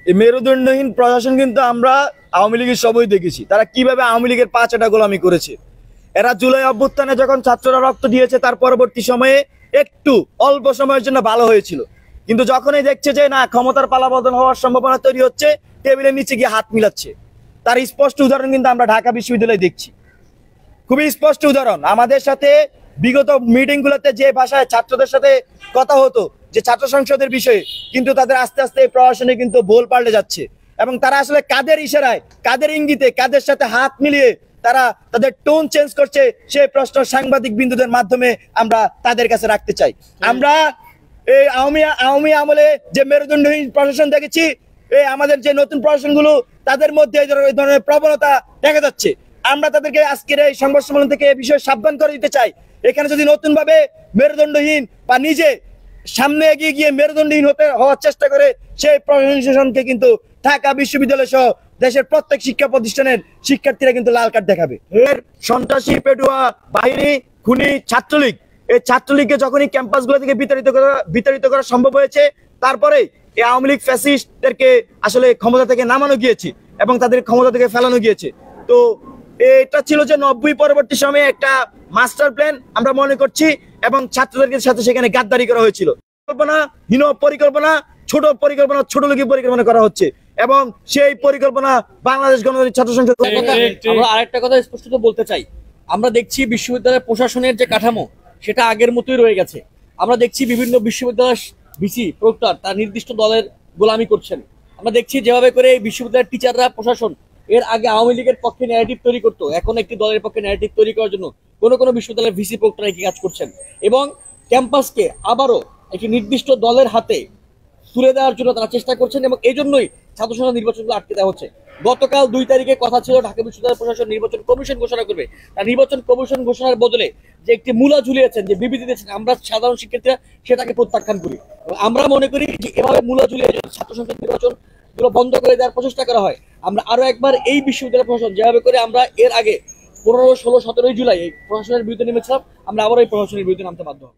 এই মেরুদণ্ডহীন প্রশাসন কিন্তু আমরা আওয়ামী লীগের সবই দেখেছি, তারা কিভাবে আওয়ামী লীগের পা চাটা গোলামি করেছে। এরা জুলাই অভ্যুত্থানে যখন ছাত্ররা রক্ত দিয়েছে তার পরবর্তী সময়ে একটু অল্প সময়ের জন্য ভালো হয়েছিল, কিন্তু যখনই দেখছে যে না ক্ষমতার পালাবদল হওয়ার সম্ভাবনা তৈরি হচ্ছে, টেবিলের নিচে গিয়ে হাত মিলাচ্ছে। তার স্পষ্ট উদাহরণ কিন্তু আমরা ঢাকা বিশ্ববিদ্যালয়ে দেখছি, খুবই স্পষ্ট উদাহরণ। আমাদের সাথে বিগত মিটিং গুলোতে যে ভাষায় ছাত্রদের সাথে কথা হতো যে ছাত্র সংসদের বিষয়ে, কিন্তু তাদের আস্তে আস্তে এই প্রশাসনে কিন্তু ভুল পাল্টে যাচ্ছে এবং তারা আসলে কাদের ইশারায়, কাদের ইঙ্গিতে, কাদের সাথে হাত মিলিয়ে তারা তাদের টোন চেঞ্জ করছে, সেই প্রশ্ন সাংবাদিক বিন্দুদের মাধ্যমে আমরা তাদের কাছে রাখতে চাই। আমরা এই আওয়ামী আমলে যে মেরুদণ্ডহীন প্রশাসন দেখেছি, এই আমাদের যে নতুন প্রশাসনগুলো তাদের মধ্যে এই ধরনের প্রবণতা দেখা যাচ্ছে। আমরা তাদেরকে আজকের এই সংবাদ সম্মেলন থেকে এই বিষয়ে সাবধান করে দিতে চাই। এখানে যদি নতুন ভাবে মেরুদণ্ডহীন বা নিজে সামনে এগিয়ে গিয়ে মেরুদণ্ডহীন হওয়ার চেষ্টা করে, সেই প্রশাসনকে কিন্তু ঢাকা বিশ্ববিদ্যালয় সহ দেশের প্রত্যেক শিক্ষা প্রতিষ্ঠানের শিক্ষার্থীরা কিন্তু লাল কার্ড দেখাবে। এর সন্ত্রাসী পেটুয়া বাহিনী, খুনি ছাত্রলীগ, এই ছাত্রলীগকে যখনই ক্যাম্পাসগুলো থেকে বিতাড়িত করা সম্ভব হয়েছে, তারপরে এই আওয়ামী লীগ ফ্যাসিস্টদেরকে আসলে ক্ষমতা থেকে নামানো গিয়েছে এবং তাদের ক্ষমতা থেকে ফেলানো গিয়েছে। তো এটা ছিল যে 90 পরবর্তী সময়ে একটা মাস্টার প্ল্যান আমরা মনে করছি, এবং ছাত্রদের সাথে সেখানে গাদ্দারি করা হয়েছিল। হীন পরিকল্পনা, ছোট লোকের পরিকল্পনা করা হচ্ছে, এবং সেই পরিকল্পনা বাংলাদেশ গণতান্ত্রিক ছাত্র সংসদ। আমরা আরেকটা কথা স্পষ্ট বলতে চাই, আমরা দেখছি বিশ্ববিদ্যালয়ের প্রশাসনের যে কাঠামো সেটা আগের মতোই রয়ে গেছে। আমরা দেখছি বিভিন্ন বিশ্ববিদ্যালয়ের ভিসি প্রক্টর তার নির্দিষ্ট দলের গোলামি করছেন। আমরা দেখছি যেভাবে করে এই বিশ্ববিদ্যালয়ের টিচাররা, প্রশাসন এর আগে আওয়ামী লীগের পক্ষে ন্যারেটিভ তৈরি করতো, এখন একটি দলের পক্ষে ন্যারেটিভ তৈরি করার জন্য কোনো বিশ্ববিদ্যালয়ের ভিসি প্রক্টর একই কাজ করছেন, এবং ক্যাম্পাসকে আবারও একটি নির্দিষ্ট দলের হাতে তুলে দেওয়ার জন্য তারা চেষ্টা করছেন, এবং এই জন্যই ছাত্র সংসদ নির্বাচনগুলো আটকে দেওয়া হচ্ছে। গতকাল 2 তারিখে কথা ছিল ঢাকা বিশ্ববিদ্যালয় প্রশাসন নির্বাচন কমিশন ঘোষণা করবে। তার নির্বাচন কমিশন ঘোষণার বদলে যে একটি মূলা ঝুলিয়েছেন, যে বিবৃতি দিয়েছেন, আমরা সাধারণ শিক্ষার্থীরা সেটাকে প্রত্যাখ্যান করি। আমরা মনে করি যে এভাবে মূলা ঝুলিয়ে ছাত্র সংসদ নির্বাচন গুলো বন্ধ করে দেওয়ার প্রচেষ্টা করা হয়। আমরা আরো একবার এই বিশ্ববিদ্যালয় প্রশাসন যেভাবে করে আমরা এর আগে 15, 16, 17 জুলাই এই প্রশাসনের বিরুদ্ধে নেমেছিলাম, আমরা আবার এই প্রশাসনের বিরুদ্ধে নামতে বাধ্য হব।